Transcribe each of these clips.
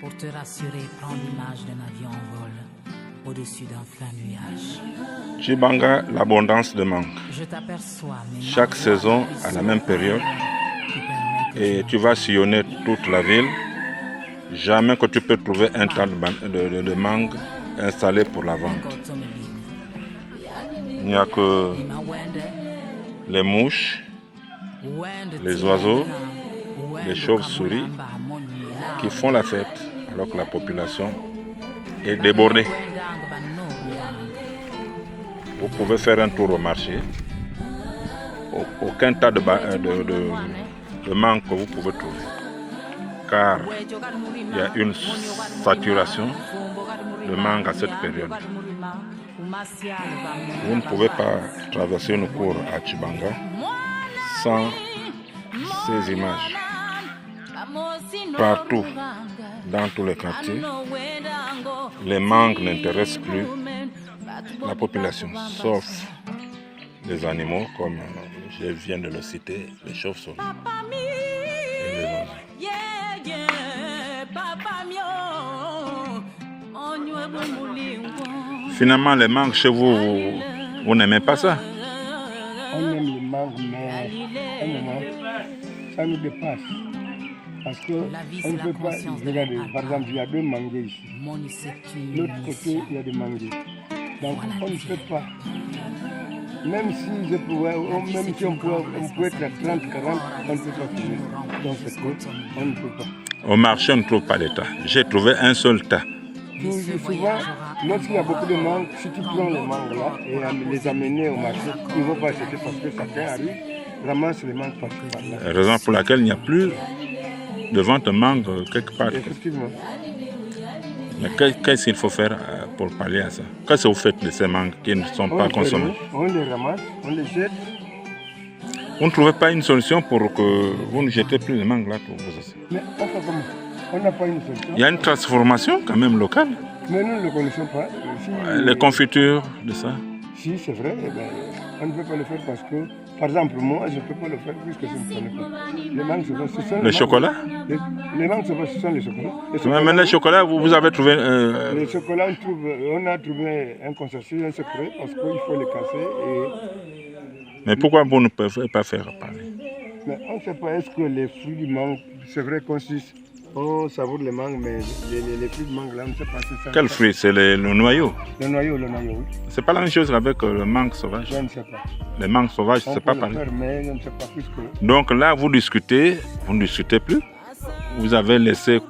Pour te rassurer, prends l'image d'un avion en vol au-dessus d'un fin nuage. Tchibanga, l'abondance de mangue. Je t'aperçois, mais Chaque saison à la même période, et tu vas sillonner toute la ville. Jamais que tu peux trouver un tas de mangue installé pour la vente. Il n'y a que les mouches, les oiseaux, les chauves-souris qui font la fête alors que la population est débordée. Vous pouvez faire un tour au marché. Aucun tas de mangue que vous pouvez trouver. Car il y a une saturation de mangue à cette période. Vous ne pouvez pas traverser une cour à Tchibanga sans ces images. Partout, dans tous les quartiers, les mangues n'intéressent plus la population, sauf les animaux comme je viens de le citer, les chauves-souris et les oiseaux. Finalement, les mangues chez vous, vous n'aimez pas ça? On aime les mangues, mais à un moment, ça nous dépasse. Parce qu'on ne peut pas. Regardez, par exemple, il y a 2 manguiers ici. De l'autre côté, il y a des manguiers. Donc, on ne peut pas. Même si, on pouvait être à 30, 40, on ne peut pas finir. Donc, c'est court, on ne peut pas. Au marché, on ne trouve pas de tas. J'ai trouvé un seul tas. Souvent, lorsqu'il y a beaucoup de mangues, si tu prends les mangues là et les amener au marché, ils ne vont pas acheter parce que chacun arrive, ramasse les mangues par là. Raison pour laquelle il n'y a plus de vente de mangue quelque part. Effectivement. Mais qu'est-ce qu'il faut faire pour pallier à ça? Qu'est-ce que vous faites de ces mangues qui ne sont pas consommées? On les ramasse, on les jette. Vous ne trouvez pas une solution pour que vous ne jetez plus les mangues là pour vous aussi? Mais enfin, comment? On n'a pas une solution. Il y a une transformation quand même locale. Mais nous ne le connaissons pas. Les confitures de ça. Si, c'est vrai, on ne peut pas le faire parce que, par exemple, moi, je ne peux pas le faire puisque je ne connais pas. Les mangues, ce sont le chocolat? Les mangues, ce sont les chocolats. Mais les chocolats, vous avez trouvé... Les chocolats, on a trouvé un consortium, un secret, parce qu'il faut les casser. Mais pourquoi vous ne pouvez pas faire parler? Mais on ne sait pas, est-ce que les fruits du mangue, c'est vrai qu'on suce. On savoure les mangues, mais les fruits de mangue là, on ne sait pas si ça. Quel fruit? C'est le noyau? Le noyau, oui. C'est pas la même chose avec le mangue sauvage? Je ne sais pas. Les mangues sauvages, c'est pas pareil. Mais je ne sais pas plus que... Donc là, vous ne discutez plus. Vous avez laissé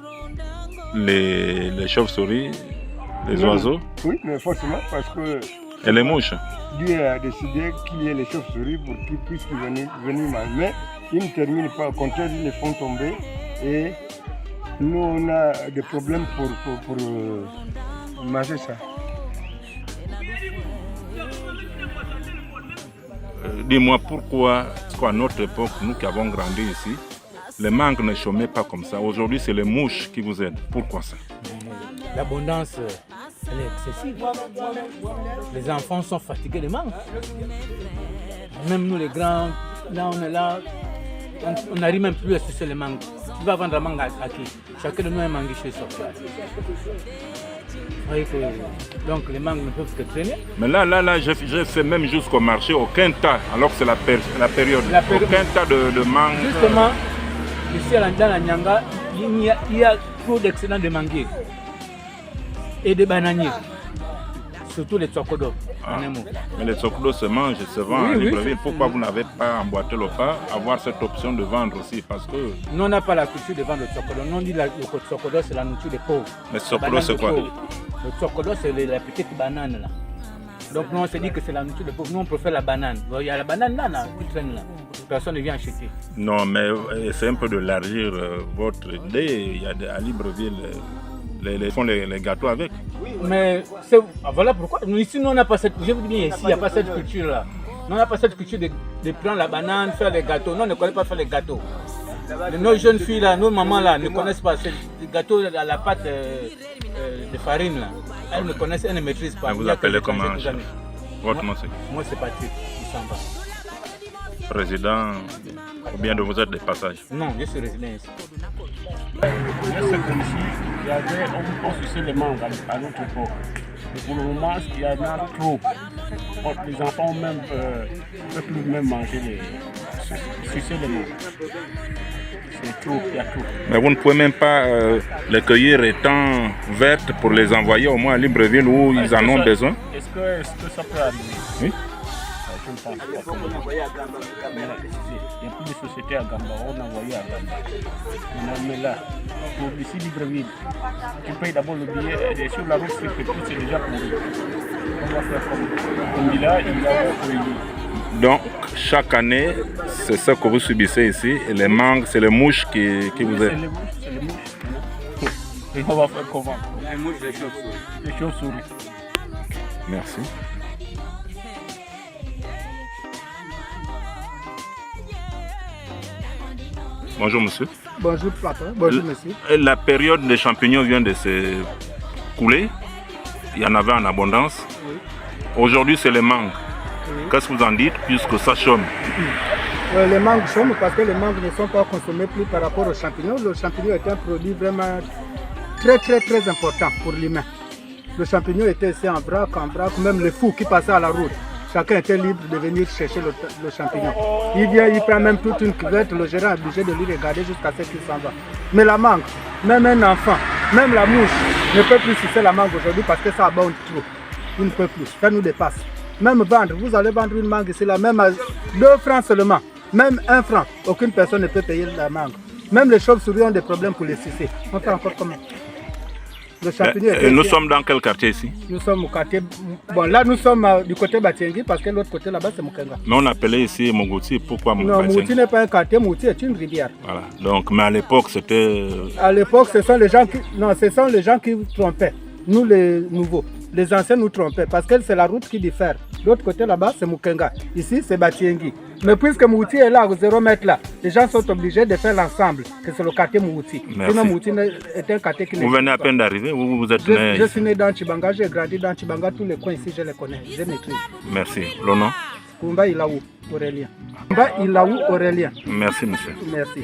les chauves-souris, les oiseaux? Oui, mais forcément, parce que... Et les mouches? Dieu a décidé qu'il y ait les chauves-souris pour qu'ils puissent venir manger. Mais ils ne terminent pas, au contraire, ils les font tomber. Et nous, on a des problèmes pour manger ça. Dis-moi pourquoi, à notre époque, nous qui avons grandi ici, les mangues ne chômaient pas comme ça. Aujourd'hui, c'est les mouches qui vous aident. Pourquoi ça? L'abondance, elle est excessive. Les enfants sont fatigués de mangue. Même nous, les grands, là, on est là, on n'arrive même plus à sucer les mangues. Tu vas vendre la mangue à qui? Chacun de nous est mangue chez soi. Donc les mangues ne peuvent que traîner. Mais là, j'ai fait même jusqu'au marché, aucun tas, alors que c'est la période. Aucun tas de mangues. Justement, ici dans la Nyanga, il y a trop d'excellents de manguiers et de bananiers. Surtout les tsokodo. Mais les tsokodo se mangent, se vendent à Libreville. Pourquoi vous n'avez pas emboîté le pas, avoir cette option de vendre aussi? Parce que nous, on n'a pas la culture de vendre le tsokodo. Nous, on dit que le tsokodo, c'est la nourriture des pauvres. Mais tsokodo, c'est quoi? Le tsokodo, c'est la petite banane là. Donc nous, on se dit que c'est la nourriture des pauvres. Nous, on préfère la banane. Il y a la banane là, qui traîne là. Personne ne vient acheter. Non, mais essayez un peu d'élargir votre idée. Il y a à Libreville... Ils font les gâteaux avec. Mais voilà pourquoi. Ici, nous, on n'a pas cette... Je vous dis bien, ici, il n'y a pas cette culture-là. Nous, on n'a pas cette culture de prendre la banane, faire les gâteaux. Nous, on ne connaît pas faire les gâteaux. Nos jeunes filles, là, nos mamans là, ne connaissent pas ces gâteaux à la pâte de farine. Là. Elles ne connaissent, elles ne maîtrisent pas. Vous appelez comment? Votre nom, c'est? Moi, c'est Patrick. Président, combien de vous êtes de passage? Non, je suis résident ici. Il y a certaines filles, on suçait les mangues à notre époque. Et pour le moment, il y en a trop. Les enfants même ne peuvent plus même manger sucer les mangues. C'est trop, il y a trop. Mais vous ne pouvez même pas les cueillir étant vertes pour les envoyer au moins à Libreville où ils en ont besoin? Est-ce que ça peut arriver? Oui. Je ne pense pas. Il n'y a plus de société à Gamba, on a envoyé à Gamba. Mais là, pour ici Libreville, tu payes d'abord le billet et sur la route, c'est déjà pourri. On va faire comme il a pourri. Donc, chaque année, c'est ça que vous subissez ici. Et les mangues, c'est les mouches qui vous aident. C'est les mouches. Et on va faire comment? Les mouches, les chauves-souris. Les chauves-souris. Merci. Bonjour monsieur. Bonjour papa, bonjour monsieur. La période des champignons vient de s'écouler. Il y en avait en abondance. Oui. Aujourd'hui, c'est les mangues. Oui. Qu'est-ce que vous en dites puisque ça chôme? Les mangues chôment parce que les mangues ne sont pas consommées plus par rapport aux champignons. Le champignon est un produit vraiment très important pour l'humain. Le champignon était ici en vrac, même les fous qui passaient à la route. Chacun était libre de venir chercher le champignon. Il vient, il prend même toute une cuvette, le gérant est obligé de lui regarder jusqu'à ce qu'il s'en va. Mais la mangue, même un enfant, même la mouche ne peut plus sucer la mangue aujourd'hui parce que ça abonde trop. Il ne peut plus, ça nous dépasse. Même vendre, vous allez vendre une mangue ici, là, même à 2 francs seulement, même 1 franc, aucune personne ne peut payer la mangue. Même les chauves-souris ont des problèmes pour les sucer. On fait encore comment? Le champignon Et nous sommes dans quel quartier ici? Nous sommes au quartier. Bon, là, nous sommes du côté Batiengui parce que l'autre côté là-bas, c'est Mukenga. Mais on appelait ici Mogouti. Pourquoi Mogouti? Non, Mouti n'est pas un quartier, Mouti est une rivière. Voilà. Donc, mais à l'époque, c'était. À l'époque, ce sont les gens qui. Non, ce sont les gens qui trompaient. Nous, les nouveaux. Les anciens nous trompaient parce que c'est la route qui diffère. L'autre côté là-bas, c'est Mukenga. Ici, c'est Batiengui. Mais puisque Mouti est là, au 0 mètre là, les gens sont obligés de faire l'ensemble, que c'est le quartier Mouti. Sinon, Mouti est un quartier qui Vous venez à peine d'arriver ou vous êtes né? Je suis né dans Chibanga, j'ai grandi dans Chibanga, tous les coins ici, je les connais, je maîtrise. Merci. Le nom? Kumba Ilaou Aurélien. Kumba Ilaou Aurélien. Merci, monsieur. Merci.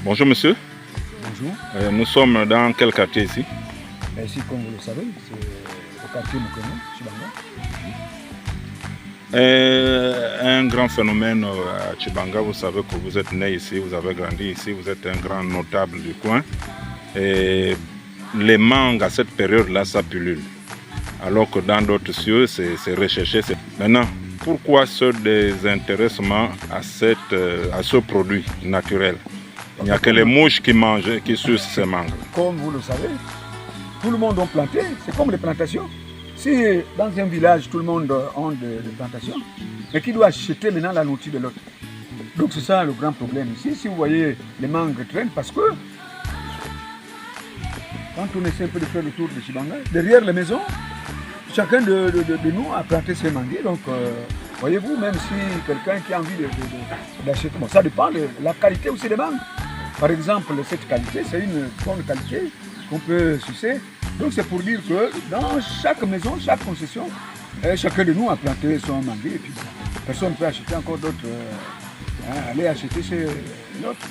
Bonjour monsieur. Bonjour. Nous sommes dans quel quartier ici? Ici, comme vous le savez, c'est au quartier Mukenga, Chibanga. Un grand phénomène à Chibanga, vous savez que vous êtes né ici, vous avez grandi ici, vous êtes un grand notable du coin. Et les mangues à cette période-là, ça pullule. Alors que dans d'autres cieux, c'est recherché. Maintenant, pourquoi ce désintéressement à ce produit naturel? Il n'y a que les mouches qui mangent, qui sucent ces mangues. Comme vous le savez, tout le monde a planté, c'est comme les plantations. Si dans un village, tout le monde a des plantations, mais qui doit acheter maintenant la nourriture de l'autre? Donc c'est ça le grand problème ici. Si vous voyez les mangues traînent, parce que quand on essaie un peu de faire le tour de Chibanga, derrière les maisons, chacun de nous a planté ses manguiers. Donc voyez-vous, même si quelqu'un qui a envie d'acheter, bon, ça dépend de la qualité aussi des mangues. Par exemple, cette qualité, c'est une bonne qualité qu'on peut sucer. Donc c'est pour dire que dans chaque maison, chaque concession, chacun de nous a planté son manguier. Et puis personne ne peut acheter encore d'autres, aller acheter chez l'autre.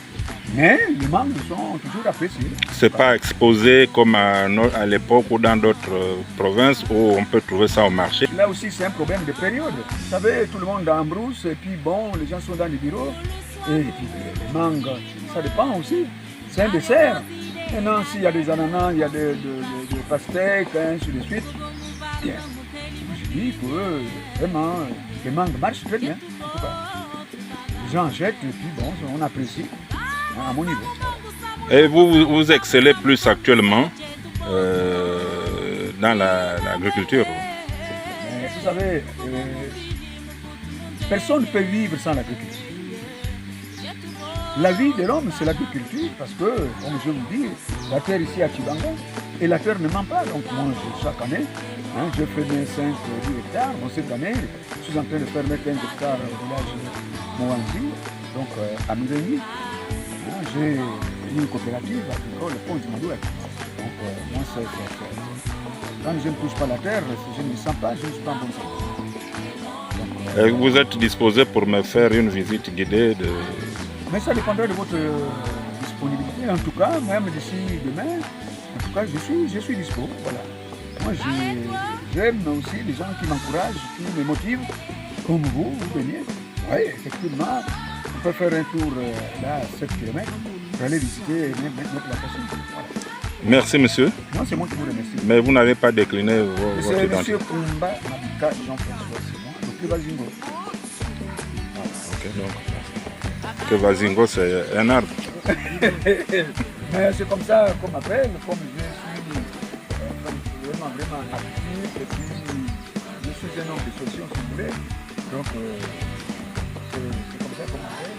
Mais les mangues sont toujours appréciées. Ce n'est pas exposé comme à l'époque ou dans d'autres provinces où on peut trouver ça au marché. Là aussi, c'est un problème de période. Vous savez, tout le monde est en brousse, et puis bon, les gens sont dans les bureaux. Et puis les mangues, ça dépend aussi. C'est un dessert. Maintenant, s'il y a des ananas, il y a des pastèques, ainsi de suite. Bien. Je dis que vraiment, les mangues marchent très bien. En tout cas, les gens achètent et puis bon, on apprécie à mon niveau. Et vous excellez plus actuellement dans l'agriculture. Vous savez, personne ne peut vivre sans l'agriculture. La vie de l'homme, c'est l'agriculture, parce que, comme je vous dis, la terre ici à Tchibanga, et la terre ne ment pas. Donc moi, chaque année, je fais bien 5 ou 10 hectares. Bon, cette année, je suis en train de faire mettre 1 hectare au village Moanzi, donc à Mirengi. J'ai une coopérative agricole, le pont du Madouet. Donc moi, quand je ne touche pas la terre, si je ne me sens pas, je ne suis pas en bonne santé. Vous êtes disposé pour me faire une visite guidée de... Mais ça dépendra de votre disponibilité. En tout cas, même d'ici demain, en tout cas, je suis dispo. Voilà. Moi, j'aime aussi les gens qui m'encouragent, qui me motivent, comme vous venez. Oui, effectivement, on peut faire un tour là, 7 km, pour aller visiter et mettre la passion. Voilà. Merci, monsieur. Non, c'est moi qui vous remercie. Mais vous n'avez pas décliné votre C'est identité. monsieur Kumba Mabika Jean-François, c'est moi, le Kevazingo. Ok, donc. Kevazingo, c'est un arbre. Mais c'est comme ça qu'on m'appelle, comme je suis vraiment actif, et puis je suis un homme de solution, si vous voulez. Donc, c'est comme ça qu'on m'appelle,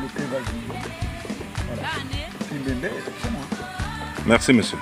le Kevazingo. Voilà. Kimbembe, c'est moi. Merci, monsieur.